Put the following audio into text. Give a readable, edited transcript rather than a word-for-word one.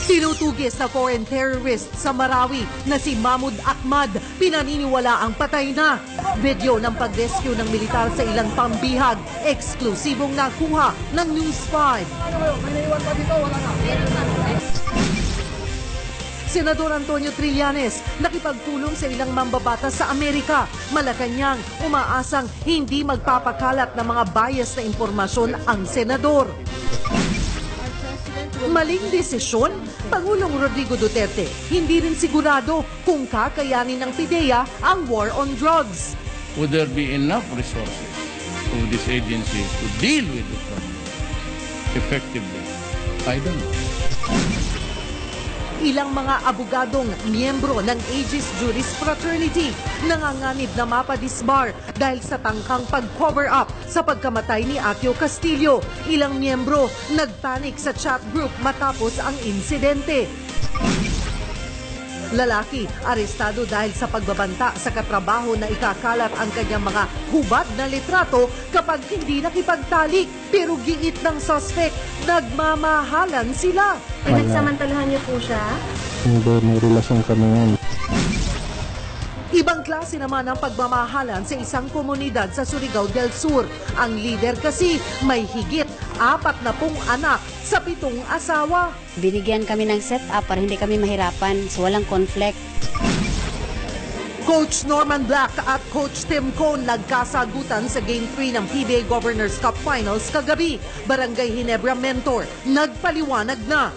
Tinutugis na foreign terrorist sa Marawi na si Mahmoud Ahmad, pinaniniwala ang patay na. Video ng pag-rescue ng militar sa ilang pambihag, eksklusibong nakuha ng News 5. Senador Antonio Trillanes nakipagpulong sa ilang mambabatas sa Amerika. Malacanang umaasang hindi magpapakalat ng mga bias na impormasyon ang senador. Maling desisyon? Pangulong Rodrigo Duterte hindi rin sigurado kung kakayanin ng PIDEA ang war on drugs. Would there be enough resources for these agencies to deal with the problem effectively? I don't know. Ilang mga abogadong miyembro ng Aegis Juris Fraternity nanganganib na mapadisbar dahil sa tangkang pag-cover up sa pagkamatay ni Akio Castillo. Ilang miyembro nagpanik sa chat group matapos ang insidente. Lalaki, arestado dahil sa pagbabanta sa katrabaho na ikakalat ang kanyang mga hubad na litrato kapag hindi nakipagtalik. Pero giit ng suspect, nagmamahalan sila. Pinagsamantalahan niyo po siya? Hindi, may relasyon kami ngayon. Ibang klase naman ang pagmamahalan sa isang komunidad sa Surigao del Sur. Ang leader kasi may higit 40 anak sa 7 asawa. Binigyan kami ng setup para hindi kami mahirapan, so walang conflict. Coach Norman Black at Coach Tim Cone nagkasagutan sa Game 3 ng PBA Governors Cup Finals kagabi. Barangay Ginebra mentor, nagpaliwanag na.